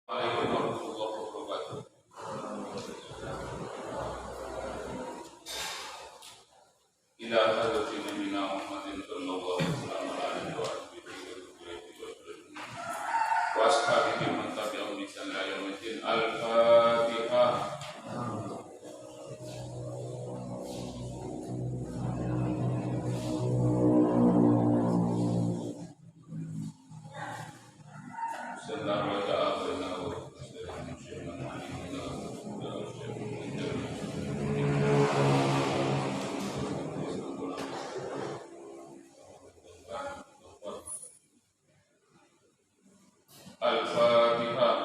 Waalaikumsalam warahmatullahi wabarakatuh. Ila hadrati nabiyina Muhammadin sallallahu alaihi wa ashabihi man tabi'ahum bi ihsan ila yaumil Al-Fatihah. Al-Fatihah.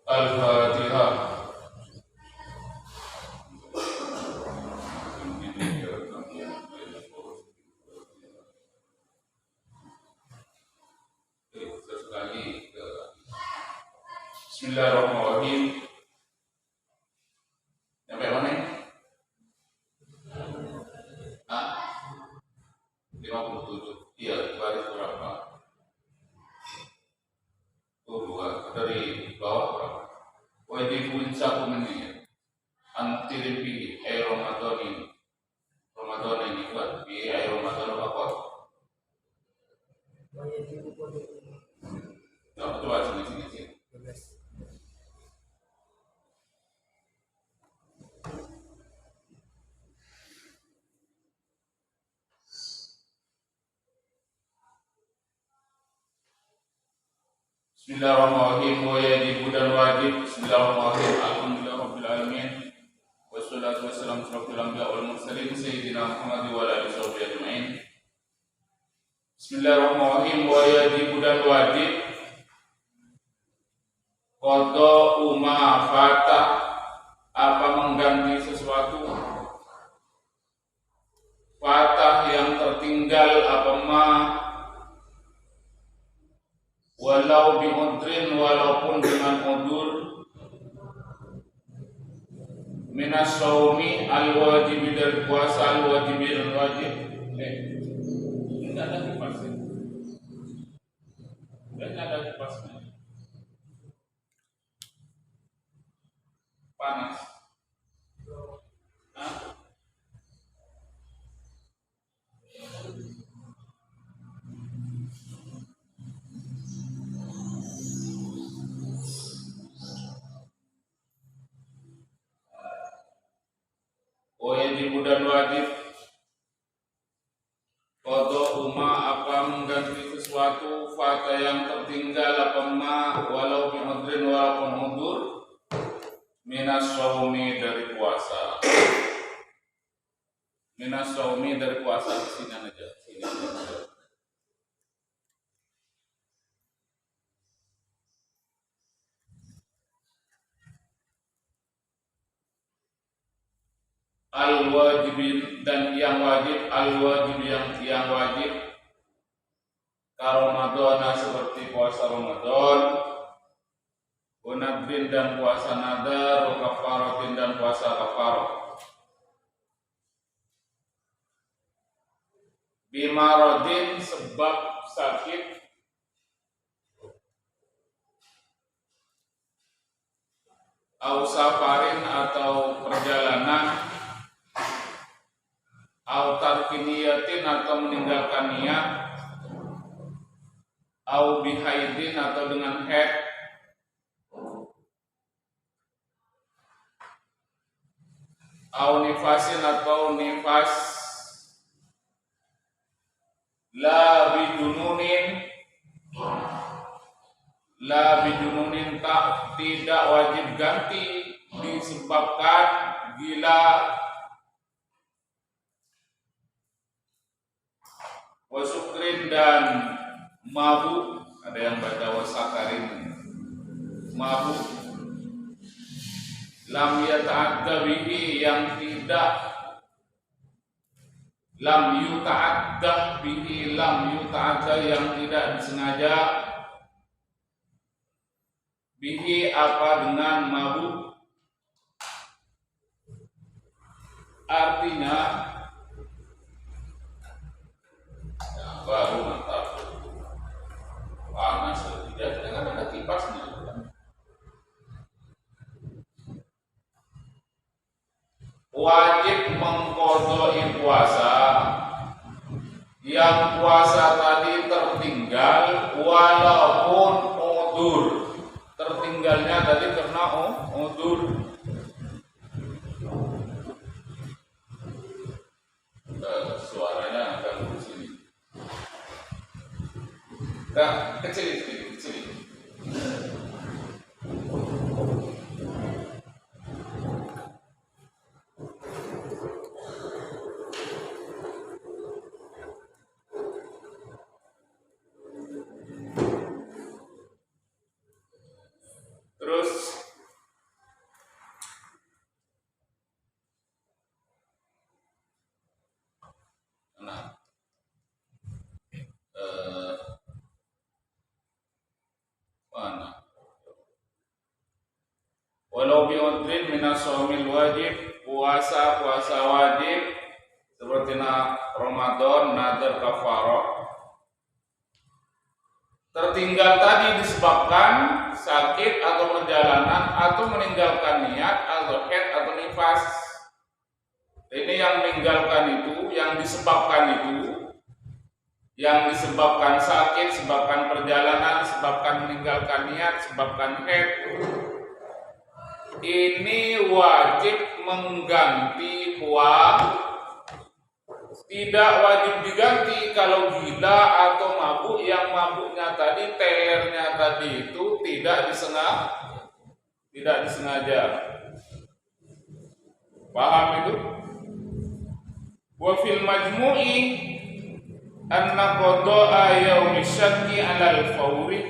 Al-Fatihah. Sekali ke Bismillahirrahmanirrahim. Sampai mana ini? 57. Iya, baris berapa? Dua. Dari bawah berapa? Wajibun saku menit. Antiripi air Ramadan ini. Ramadan ini buat di air Ramadan apa? Nah, coba sini. Bismillahirrahmanirrahim. Wajib dan wajib. Bismillahirrahmanirrahim. Alhamdulillahirabbil alamin. Wassalatu wassalamu ala asyrofil anbiya'i wal mursalin sayyidina Muhammad wa ala alihi washabbihi ajmain. Bismillahirrahmanirrahim. Wajib dan wajib. Qada ma fata, apa mengganti sesuatu. Fatah yang tertinggal apa ma, walau bi'udrin, walaupun dengan udur. Minas saumi al-wajib, dari puasa al-wajib dan wajib. Enggak ada kipasnya. Enggak ada kipasnya. Panas. Hah? Wajib dan wajib. Qada ma, apa mengganti sesuatu. Fata yang tertinggal apa ma, walau bi'udrin, walaupun udur. Minas saumi, dari puasa. Minas saumi, dari puasa. Sini aja. Al-wajib dan yang wajib. Al-wajib yang wajib. Ramadana, seperti puasa Ramadan. Nadrin, dan puasa nadar. Kafaratin, dan puasa kafarah. Bimarodin, sebab sakit. Au safarin, atau perjalanan. Au tarkiniyatin, atau meninggalkan niat. Au bihaidin, atau dengan haid. Au nifasin, atau nifas. La bidununin, tak, tidak wajib ganti disebabkan gila. Wasukrin, dan mabuk. Ada yang baca wasakarin, mabuk. Lam yata'adda bihi, yang tidak. Lam yuta'adda bihi, lam yuta'adda, yang tidak disengaja. Bihi, apa dengan mabuk. artinya ya, baru mantap panas tidak dengan ada kipasnya. Wajib mengqodoi puasa yang puasa tadi tertinggal walaupun udzur. Tertinggalnya tadi karena udzur. Suaranya agak di sini. Nah, kecil. Terus nah mana walau bi'udrin minas shaumil wajib, puasa wajib seperti Ramadan, nadar, kafarah tertinggal tadi disebabkan sakit atau perjalanan atau meninggalkan niat atau haid atau nifas. Ini yang meninggalkan itu, yang disebabkan itu, yang disebabkan sakit, sebabkan perjalanan, sebabkan meninggalkan niat, sebabkan haid. Ini wajib mengganti puasa. Tidak wajib diganti kalau gila atau mabuk, yang mabuknya tadi, telernya tadi itu tidak disengaja. Paham itu? Wa fil majmu'i anna qada'a yaumi syakki 'alal fawri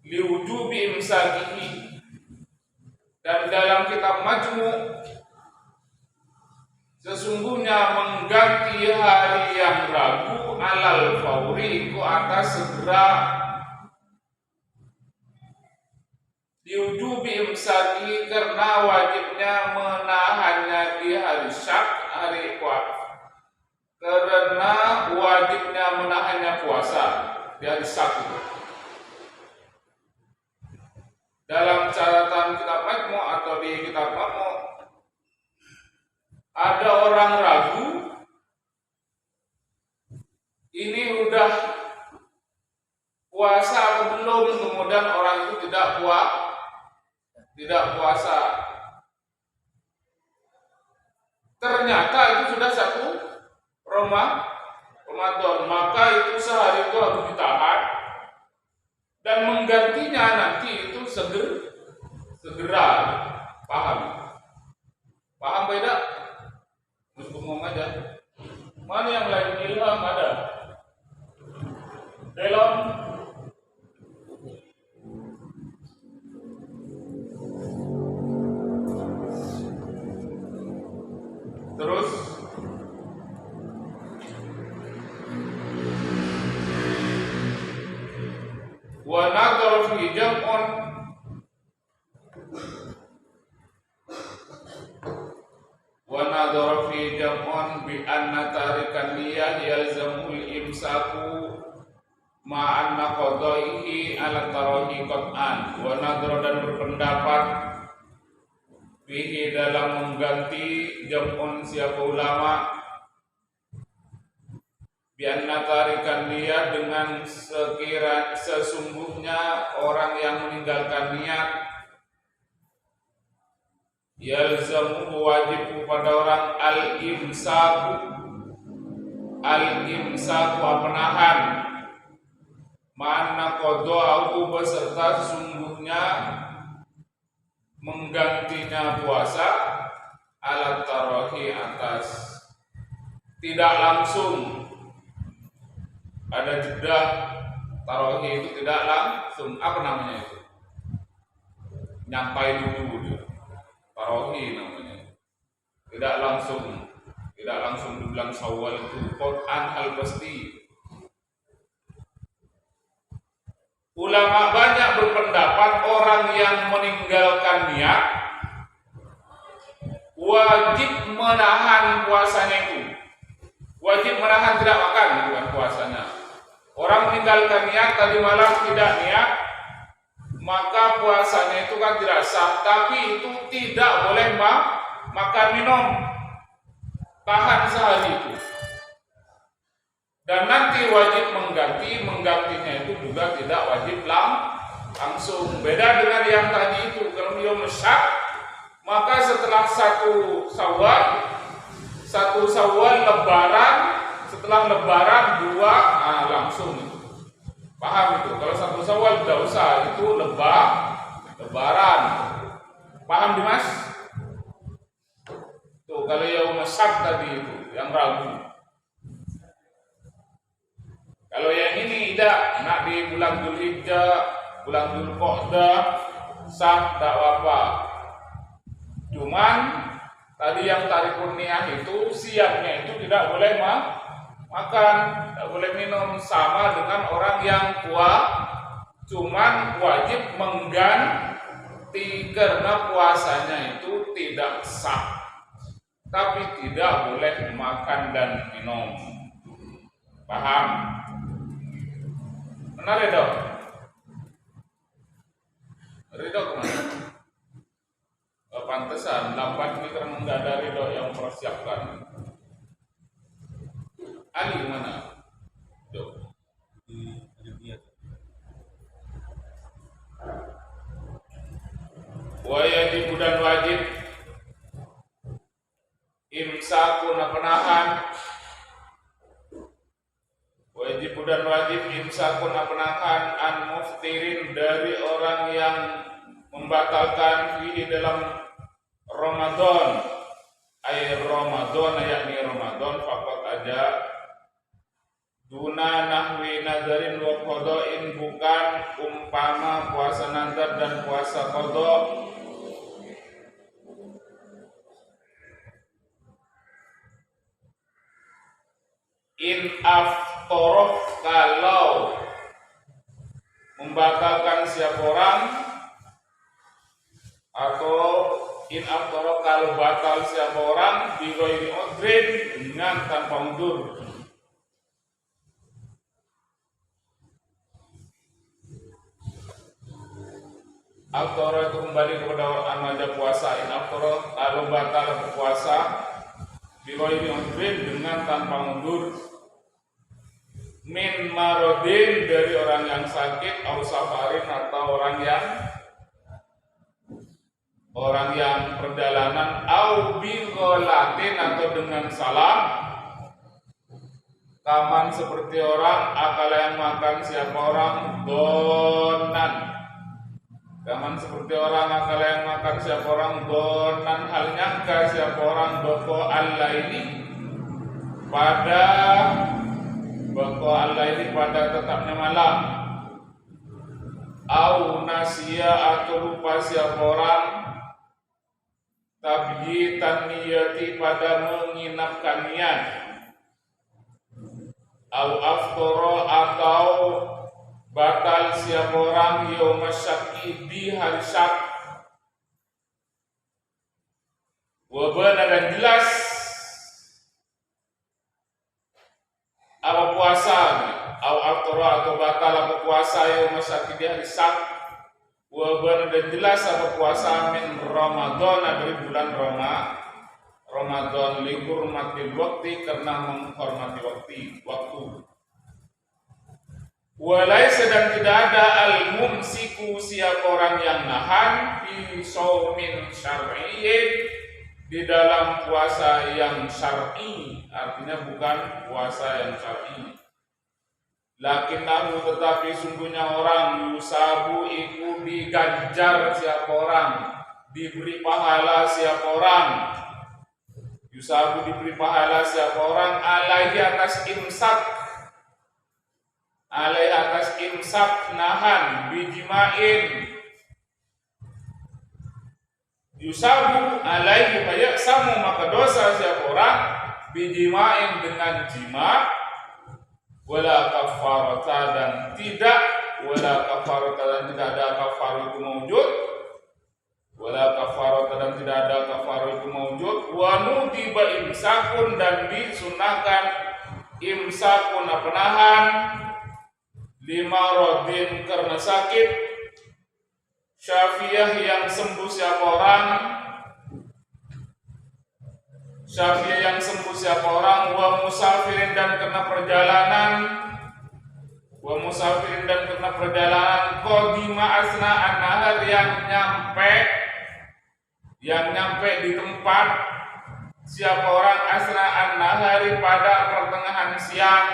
li wujubi imsakihi. Dan dalam kitab Majmu' sesungguhnya mengganti hari yang ragu 'alal fawri itu atas segera, diujubi imsaki karena wajibnya menahannya di hari syak, hari puasa, karena wajibnya menahannya puasa di hari syak itu. Dalam catatan kitab Majmu' atau di kitab Majmu' ada orang ragu ini udah puasa atau belum, kemudian orang itu tidak puasa. Ternyata itu sudah satu Ramadan, maka itu sehari itu harus ditahan dan menggantinya nanti itu segera. Paham beda? Untuk ngomong aja. Mana yang lain ilham ada? Dalam terus wa nadhar fi jam'un bi anna tarikan niyah yalzamul imsaku ma'anna qadaihi ala tarahi qat'an. Wa nadhar dan berpendapat fihi dalam mengganti jam'un siapa ulama bianna tarikan niat dengan sesungguhnya orang yang meninggalkan niat yalzamu wajib kepada orang al-imsaku penahan ma'anna qada'ahu beserta sesungguhnya menggantinya puasa alat tarahi atas tidak langsung, ada jeda tarahi itu tidak langsung, apa namanya itu, nyampai dulu dia. Tarahi namanya, tidak langsung dibilang Syawal itu Quran hal pasti. Ulama banyak berpendapat orang yang meninggalkan niat wajib menahan puasanya itu. Wajib menahan tidak makan bukan puasanya. Orang meninggalkan niat tadi malam tidak niat, maka puasanya itu kan tidak sah. Tapi itu tidak boleh makan minum, tahan sehari itu. Dan nanti wajib menggantinya itu juga tidak wajib langsung. Beda dengan yang tadi itu, kalau dia syak, maka setelah satu Syawal Lebaran, setelah Lebaran langsung itu. Paham itu? Kalau satu Syawal tidak usah, itu Lebaran. Paham Dimas? Tuh kalau yang syak tadi itu, yang ragu. Kalau yang ini tidak, nak di bulan Dzulhijjah, bulan Dzulqa'dah, sah tak apa. Cuman tadi yang tarikun niyah itu siapnya itu tidak boleh makan, tidak boleh minum, sama dengan orang yang cuman wajib mengganti karena puasanya itu tidak sah, tapi tidak boleh makan dan minum. Paham? Benar ya dok? Ridho kemana? Pantesan lambat ini karena nggak ada Ridho yang mempersiapkan. Ali kemana? Dok. Wajib dan wajib imsakun penahan. Wajib dan wajib imsakun penahan an muftirin dari orang yang membatalkan fihi dalam Ramadan. Ay Ramadan yakni Ramadan faqat aja duna nahwi nadarin wa qada'in, bukan umpama puasa nazar dan puasa qada. In aftoroh, kalau membatalkan siapa orang, atau in aftoroh kalau batal siapa orang bi ghairi udhrin, dengan tanpa udzur. Aftoroh itu kembali kepada orang wajib puasa. In aftoroh kalau batal berpuasa bi ghairi udhrin, dengan tanpa udzur. Min marodin, dari orang yang sakit, au safarin, atau orang yang perjalanan, au bigholatin, atau dengan salah. Kaman seperti orang akal yang makan siapa orang donan. Kaman seperti orang akal yang makan siapa orang donan, hal nyangka siapa orang boko Allah ini pada tetapnya malam, au nasia, atau lupa siapa orang tabyitan niyati, pada menginapkan niat, au aftoro, atau batal siapa orang yauma syakki, di hari syak. Wabana, dan jelas apa puasanya, au aftoro, atau batal apa puasa yauma syakki, di hari syak. Wabana, dan jelas apa puasa min Ramadan, dari bulan Ramadan, lihurmati waktu, karena menghormati waktu. Walaysa, dan tidak ada al-mumsiku, siapa orang yang nahan fi shaumin syar'iyyin, di dalam puasa yang syar'i, artinya bukan puasa yang syar'i. Lakinnahu, tetapi sungguhnya orang, yusabu, iku diganjar siapa orang, diberi pahala siapa orang. Yusabu, diberi pahala siapa orang, alaihi, atas imsak, alaihi, atas imsak, nahan, bijimain. Yusabu alaihi fayaksamu, maka dosa siapa orang, bijimain, dengan jima, wala kafarata, dan tidak ada kafar itu mewujud, wala kafarah dan tidak ada kafarah itu maujud. Wa nudiba imsakun dan disunahkan imsakun penahan lima rodin karena sakit. Syafi'iyah yang sembuh siapa orang, Syafi'iyah yang sembuh siapa orang, wa musafirin dan kena perjalanan, wa musafirin dan kena perjalanan, qadima asna an-nahar yang nyampe di tempat siapa orang asna an-nahari pada pertengahan siang,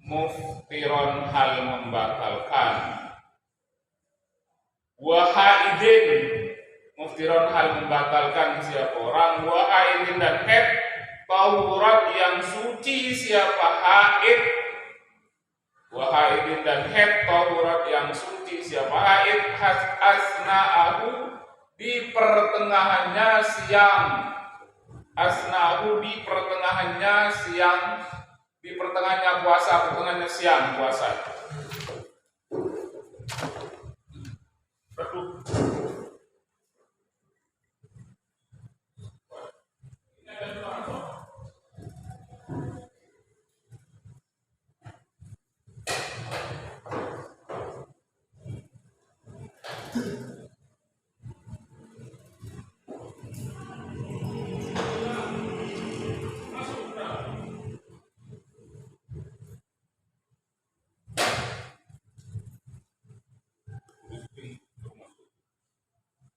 muftiron hal membatalkan, wa haidin muftiron hal membatalkan siapa orang, wa haidin dan haid tahurat yang suci siapa haid, wa haidin dan haid tahurat yang suci siapa haid, asna'ahu di pertengahannya siang, asna'ahu di pertengahannya siang, di pertengahannya puasa, pertengahannya siang puasa.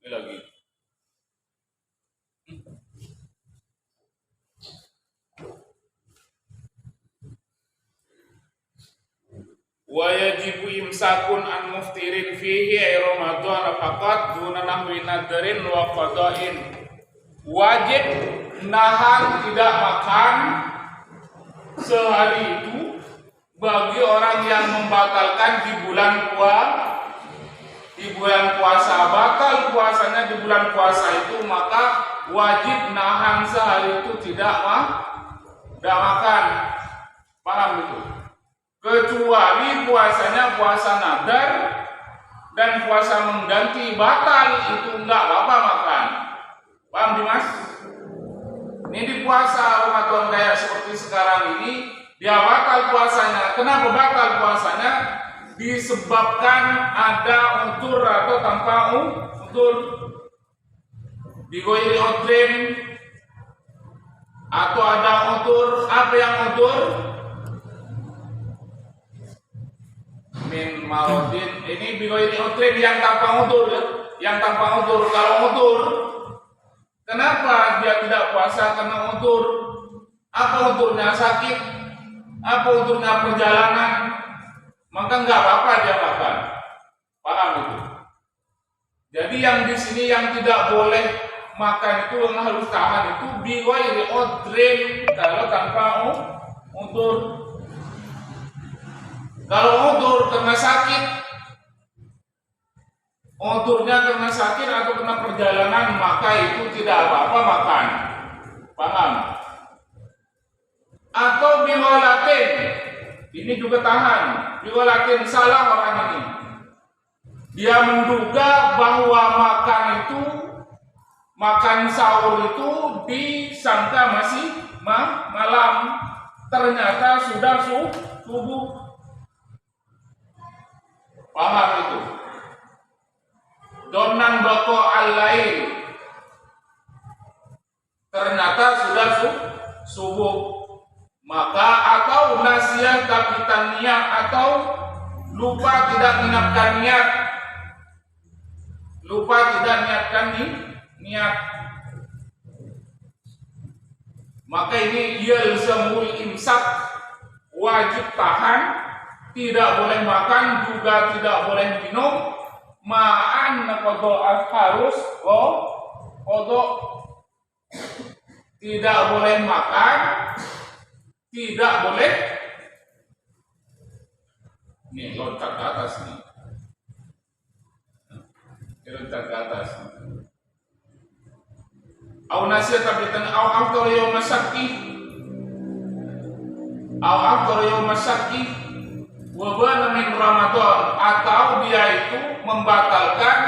Ini lagi. Wa yajibu imsakun an muftirin fihi Ramadan faqat duna nahwi nadrin wa qada'in. Wajib nahan tidak makan sehari itu bagi orang yang membatalkan di bulan puasa, batal puasanya di bulan puasa itu, maka wajib nahan sehari itu tidak makan. Paham itu? Kecuali puasanya puasa nadar dan puasa mengganti batal, itu enggak apa-apa makan. Paham Dimas? Ini di puasa Ramadan kayak seperti sekarang ini, dia batal puasanya. Kenapa batal puasanya? Disebabkan ada utur atau tanpa utur, digoiri odrin, atau ada utur. Apa yang utur? Min marodin. Ini bigoiri odrin yang tanpa utur, yang tanpa utur. Kalau utur, kenapa dia tidak puasa? Karena utur. Apa uturnya? Sakit. Apa uturnya? Perjalanan. Maka enggak apa-apa dia makan. Paham itu? Jadi yang di sini yang tidak boleh makan itu, yang harus tahan itu biwairi odrin, kalau tanpa utur. Kalau utur karena sakit, uturnya karena sakit atau kena perjalanan, maka itu tidak apa-apa makan. Paham? Atau biwalatin, ini juga tahan. Biwalatin, salah orang ini. Dia menduga bahwa makan sahur itu disangka masih malam, ternyata sudah subuh. Paham itu? Donan bako al-lail, ternyata sudah subuh. Maka atau nasiah tapi niat, atau lupa tidak menyiapkan niat, lupa tidak niatkan niat. Maka ini yalzamul imsak, wajib tahan, tidak boleh makan, juga tidak boleh minum. Ma'an qada'at harus qada', tidak boleh makan, tidak boleh. Nih loncat ke atas nih, loncat ke atas. Au nasihat tapi au afdal yaum syakki, au afdal yaum syakki wa bana min Ramadan, atau dia itu membatalkan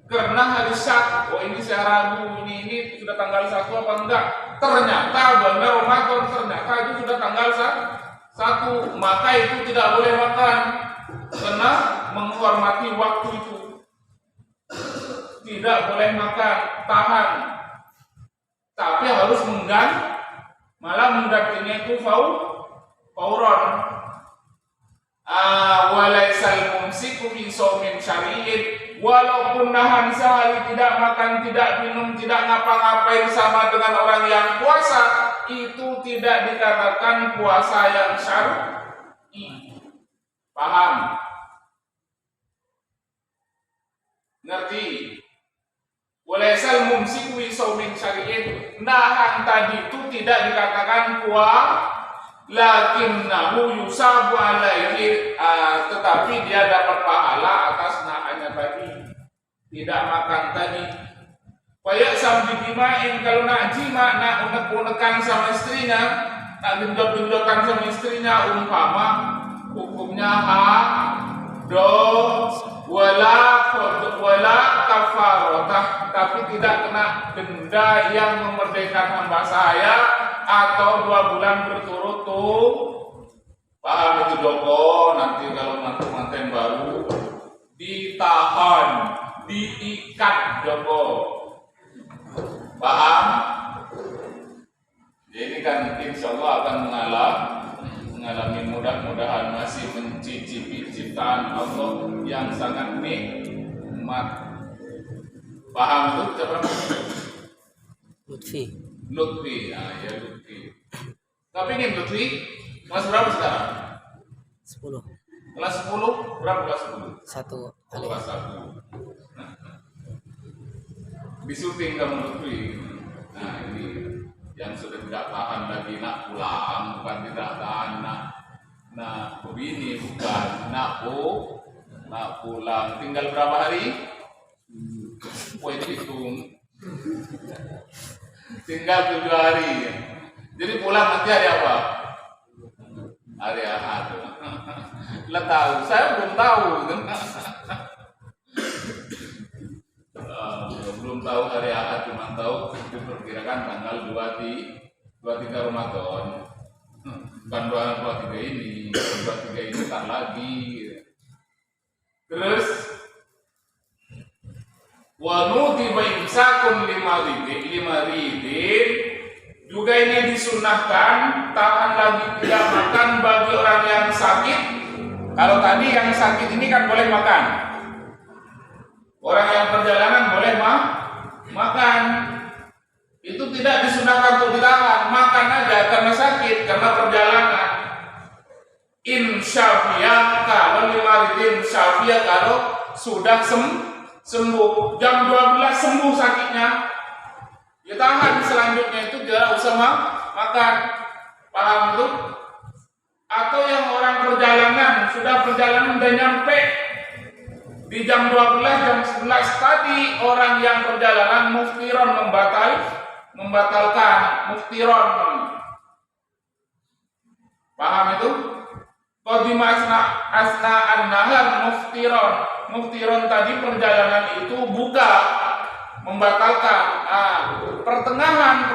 Karena hari Sabtu, oh ini saya ragu, ini sudah tanggal 1 apa enggak? Ternyata benar Ramadan, ternyata itu sudah tanggal 1, maka itu tidak boleh makan karena menghormati waktu itu. Tidak boleh makan, tahan. Tapi harus malah menggantinya itu fauron. Walaisal mumsiku fi shaumin syar'iyyin, walaupun nahan sehari tidak makan, tidak minum, tidak ngapa-ngapain sama dengan orang yang puasa, itu tidak dikatakan puasa yang syar'i. Paham? Ngerti? Walaisal mumsiku fi shaumin syar'iyyin, nahan tadi itu tidak dikatakan puasa, lakinnahu yusabu alaihi, tetapi dia dapat pahala atas nahannya tadi, tidak makan tadi. Kayak sambil dimain, kalau nak jima, nak unek-unekan sama istrinya, nak genjot-genjotan sama istrinya, umpama hukumnya wala kafarotah, tapi tidak kena denda yang memerdekakan hamba saya atau 2 bulan berturut-turut. Paham itu Joko? Nanti kalau manten baru ditahan, diikat Joko. Paham? Jadi kan insya Allah akan mengalami, mudah-mudahan masih mencicipi ciptaan Allah yang sangat nikmat. Paham itu? Coba. Lutfi, ya Lutfi. Tapi ini Lutfi, kelas berapa sekarang? 10. Kelas 10, berapa kelas 10? 1. Kelas 1. Disuting kamu Lutfi. Nah ini yang sudah tidak tahan lagi nak pulang, bukan tidak tahan nak begini, bukan nak pulang. Tinggal berapa hari? Poin hitung. Tinggal 7 hari. Jadi pulang nanti hari apa? Hari Ahad. Lah tahu, saya belum tahu. Belum tahu hari Ahad, cuma tahu diperkirakan tanggal 23 Ramadan. Bukan 23 ini, 23 ini tak lagi. Terus wa nutiba imsakun 5 ridin, juga ini disunahkan tahan lagi tidak makan bagi orang yang sakit. Kalau tadi yang sakit ini kan boleh makan, orang yang perjalanan boleh makan. Itu tidak disunahkan untuk ditahan, makan aja karena sakit, karena perjalanan. Insyafiyah kalau 5 ridin, syafiyah kalau sudah sembuh, jam 12 sembuh sakitnya, ya tahan, selanjutnya itu tidak usah makan. Paham itu? Atau yang orang perjalanan, sudah nyampe di jam 12, jam 11 tadi, orang yang perjalanan muftiron, membatalkan muftiron. Paham itu? Qadima asna an-nahar muftiron tadi perjalanan itu buka, membatalkan. Pertengahan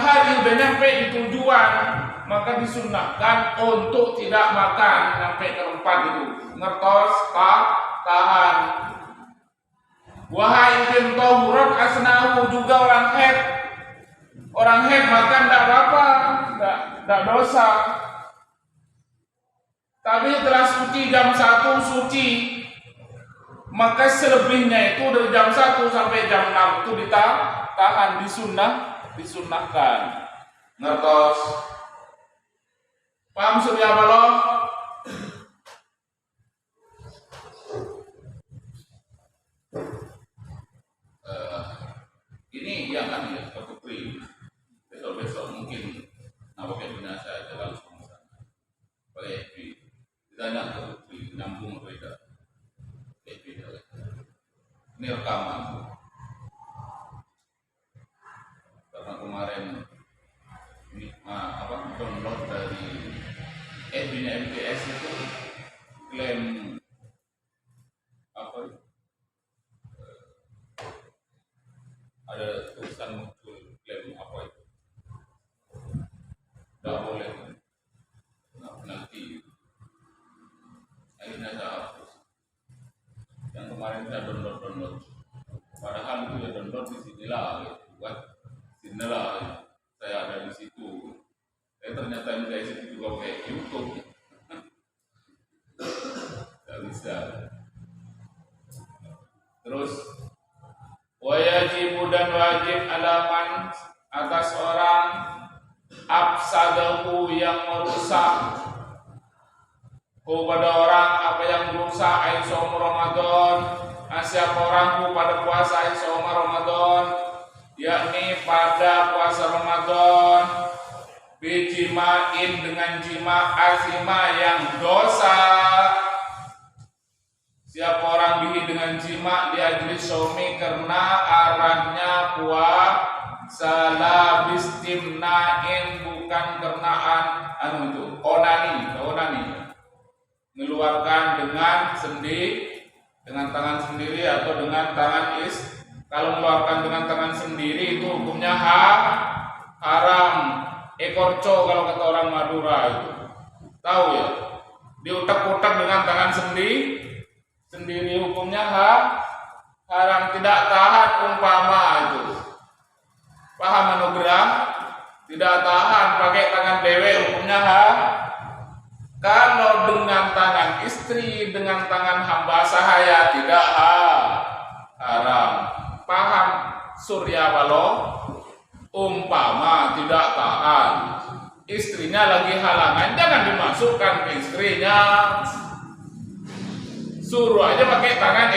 hari udah nyampe di tujuan, maka disunahkan untuk tidak makan sampai ke tempat itu. Ngertos, tahan. Wahai bin tahurat asnahu, juga orang head makan tidak apa-apa, tidak dosa. Tapi setelah suci jam 1 suci, maka selebihnya itu dari jam 1 sampai jam 6 itu ditahan, disunahkan. Ngertos? Paham surya balok? Ini yang kan ya, keputri. Besok mungkin pakai punya saya langsung pakai FB. Ditanya keputri, nyambung beda. FB ini rekaman. Karena kemarin ini download dari FB-nya MTS itu klaim gitu kan. Inilah saya ada di situ. Ternyata yang situ juga pakai YouTube. Tidak bisa. Terus wajib dan wajib alaman atas orang afsadahu yang merusak kepada orang apa yang merusak aisyom Ramadan. Siapa orang pada puasa aisyom Ramadan, yakni pada puasa Ramadan bijimain dengan jima asima yang dosa. Siapa orang bihi dengan jima diajli somi karena arahnya puasa labis timnain bukan karenaan itu onani mengeluarkan dengan tangan sendiri atau dengan tangan kalau mengeluarkan dengan tangan sendiri itu hukumnya haram. Ekorco kalau kata orang Madura itu tahu ya, diutak-utak dengan tangan sendiri hukumnya haram, tidak tahan umpama itu. Paham anugerah? Tidak tahan pakai tangan dewe hukumnya kalau dengan tangan istri, dengan tangan hamba sahaya tidak haram. Paham Surya Balo? Umpama tidak tahan, istrinya lagi halangan, jangan dimasukkan ke istrinya. Suruh aja pakai tangan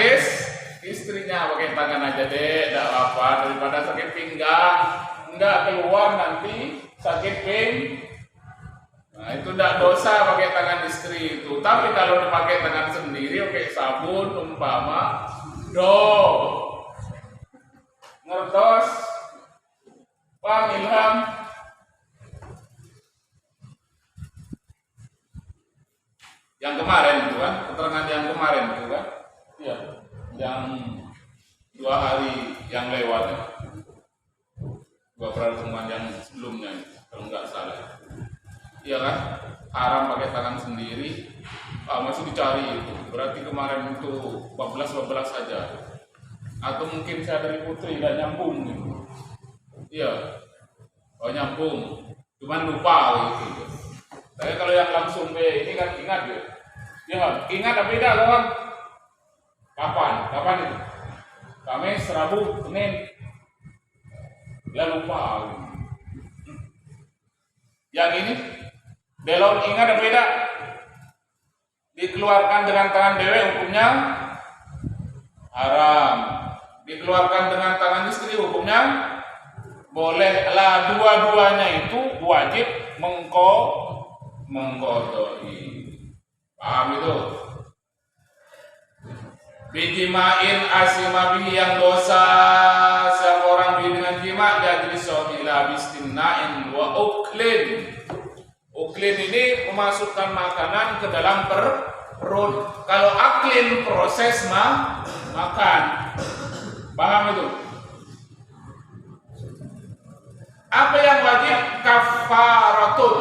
istrinya, pakai tangan aja deh, tidak apa daripada sakit pinggang, enggak keluar nanti sakit Nah itu tidak dosa pakai tangan istri itu. Tapi kalau dipakai tangan sendiri, pakai sabun umpama, ngertos. Paham Ilham? Yang kemarin itu kan, keterangan yang kemarin itu kan, iya, yang 2 hari yang lewat, 2 pertemuan yang sebelumnya, kalau nggak salah, iya kan, haram pakai tangan sendiri, masih dicari itu, berarti kemarin itu 14 saja, atau mungkin saya dari Putri nggak nyambung gitu. Iya, nyambung, cuman lupa gitu. Tapi kalau yang langsung ini kan ingat ya, ingat tapi tidak kawan. Kapan itu? Kamis, Rabu, Senin, lupa. Yang ini, belum ingat apa tidak? Dikeluarkan dengan tangan dewe hukumnya haram. Dikeluarkan dengan tangan istri hukumnya boleh lah, dua-duanya itu wajib mengkodoi. Paham itu? Bijimain asimabi yang dosa siapa orang dengan jima jadi somila bistimnain wa uklin. Uklin ini memasukkan makanan ke dalam perut. Kalau aklin proses makan. Paham itu? Apa yang wajib? Kafaratun.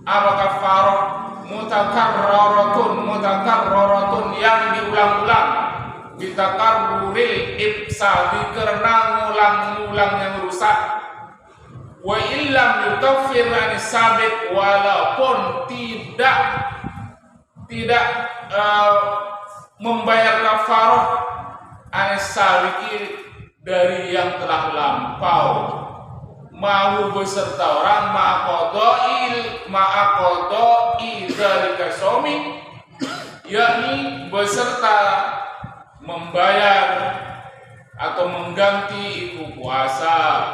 Apa kafarat? Mutakarraratun yang diulang-ulang. Bitakarruril ibsadi karena ngulang-ngulang yang rusak. Wa illam yukaffir anis sabit walaupun tidak membayar kafarah anis sabiki dari yang telah lampau. Mau beserta orang ma'akodoi dari kasomi, yakni beserta membayar atau mengganti itu puasa.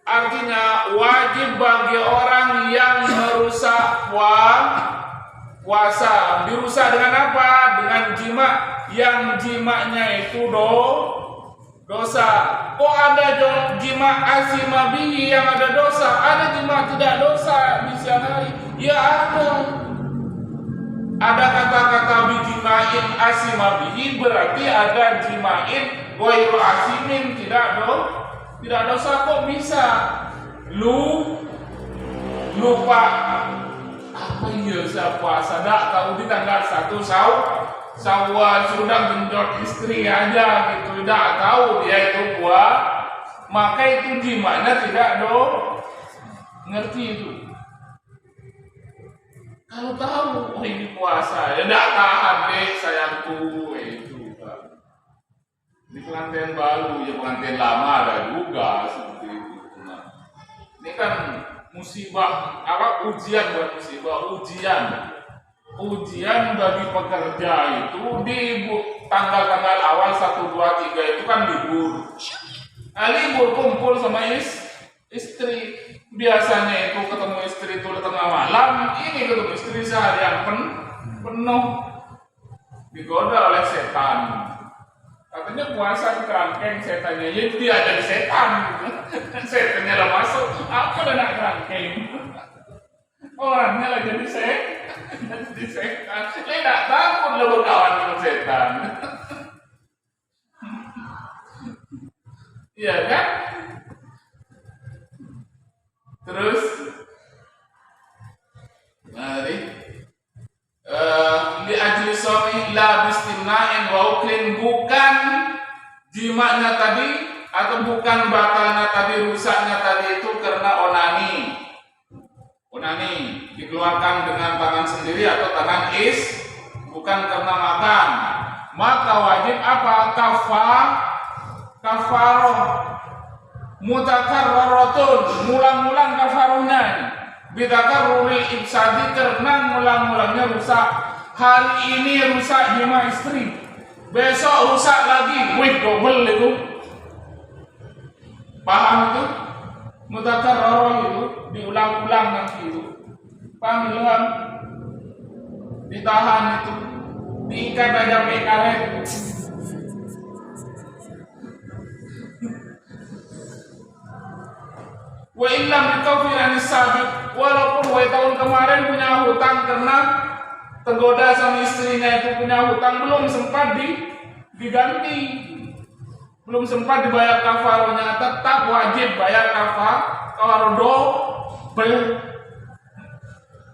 Artinya wajib bagi orang yang merusak puasa. Dirusak dengan apa? Dengan jima, yang jimanya itu dosa. Kok ada jima asimabihi yang ada dosa? Ada jima tidak dosa di siang hari? Ya ada. Ada kata-kata bijimain asimabihi berarti ada jimain wairu asimin tidak dosa. Kok bisa? Lupa apa ya saya puasa? Tidak tahu di tanggal 1 Sawah sudah genjot istri aja gitu, tidak tahu dia itu kuat, maka itu gimana tidak ngerti itu. Kalau tahu, oh ini puasa, ya tidak tahan deh sayangku itu. Di pengantin baru, ya pengantin lama ada juga seperti itu. Nah, ini kan musibah, apa ujian buat musibah, ujian bagi pekerja itu di tanggal-tanggal awal 1, 2, 3 itu kan libur. Libur kumpul sama istri. Biasanya itu ketemu istri itu tengah malam, ini ketemu istri seharian penuh, digoda oleh setan. Katanya puasa di kerangkeng, setannya ya dia jadi setan. Setannya lah masuk, apa dan nak kerangkeng? Orangnya lah jadi setan. Tidak takut lo berkawan dengan setan. Iya kan? Terus mari li ajli sami la bistimna'in wa uklin, bukan jimaknya tadi atau bukan batalnya tadi, rusaknya tadi itu karena onani dikeluarkan dengan tangan sendiri atau tangan bukan karena makan, maka wajib apa? Kafaroh mutakarraratun, mulang-mulang kafarohnya bitakarruril ibsadi, karena mulang-mulangnya rusak. Hari ini rusak jima istri, besok rusak lagi, wih double itu. Paham itu? Mutakarrarah itu diulang-ulang nanti itu. Paham belum? Ditahan itu, diikat aja pakai karet. Wa illam bikafir anis sabiq, walaupun tahun kemarin punya hutang karena tergoda sama istrinya itu, punya hutang belum sempat diganti, belum sempat dibayar kafarohnya, tetap wajib bayar kafaro double.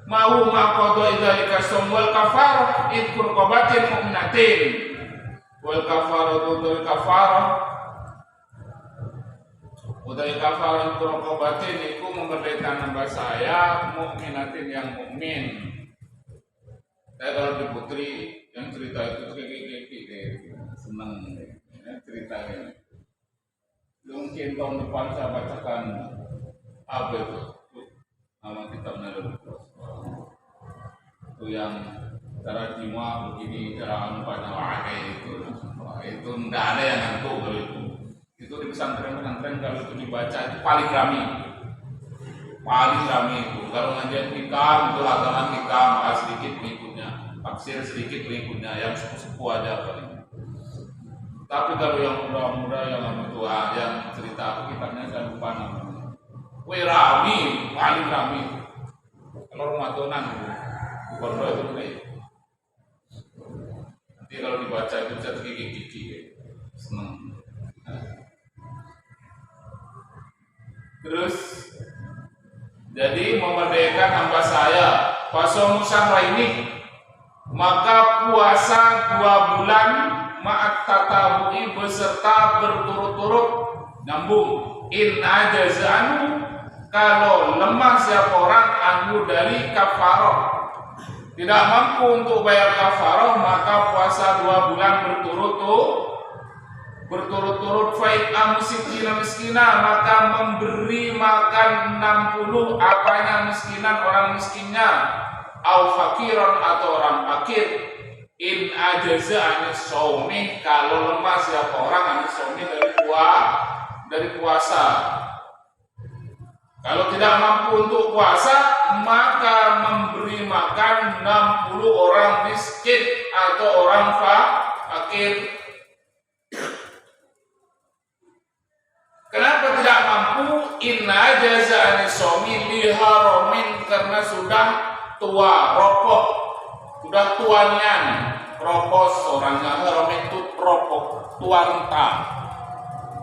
Mau maqadha idzalika sumwal kafarah itqur qabatin mu'minatin wal kafaratu dzul kafarah. Utai kafarat rokobatin itu memerdekakan hamba saya mukminatin yang mukmin. Saya kalau di putri yang cerita itu senang ceritanya. Mungkin tahun depan saya bacakan apa itu nama kitabnya itu yang cara jima begini, cara anupannya itu tidak ada yang ngantuk kalau itu di pesantren-pesantren kalau itu dibaca itu paling rame itu. Kalau ngajian hikam itu halaman hikam sedikit pengikutnya, tafsir sedikit pengikutnya, yang sepuh-sepuh aja paling. Tapi kalau yang muda-muda yang tua yang cerita aku kitabnya saya lupa namanya. Rame, paling rame. Kalau Ramadanan di pondok itu kayak. Nanti kalau dibaca itu bisa tergigit-gigit, seneng. Terus jadi memerdekakan hamba saya pasomu ini, maka puasa 2 bulan ma'at tatabu'i beserta berturut-turut nyambung. In ajazanu, kalau lemah siapa orang anu dari kafaroh, tidak mampu untuk bayar kafaroh, maka puasa 2 bulan berturut-turut faid miskina, maka memberi makan 60 apanya miskinan, orang miskinnya, au fakiron atau orang fakir. In ajaza anis shaumi, kalau lemah siapa orang anis shaumi dari puasa. Kalau tidak mampu untuk puasa, maka memberi makan 60 orang miskin atau orang fakir. Kenapa tidak mampu? Inna jaza'ani somi liharomin, karena sudah tua, ropok, sudah tuanian, ropos orangnya. Haromin itu ropok, tua renta,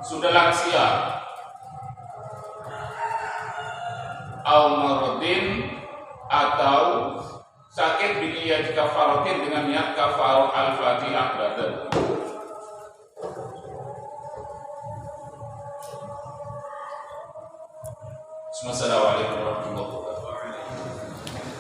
sudah lansia. Au marodin, atau sakit biniyati kafaratin dengan niat kafarah al-Fatihah badan. Assalamualaikum warahmatullahi wabarakatuh.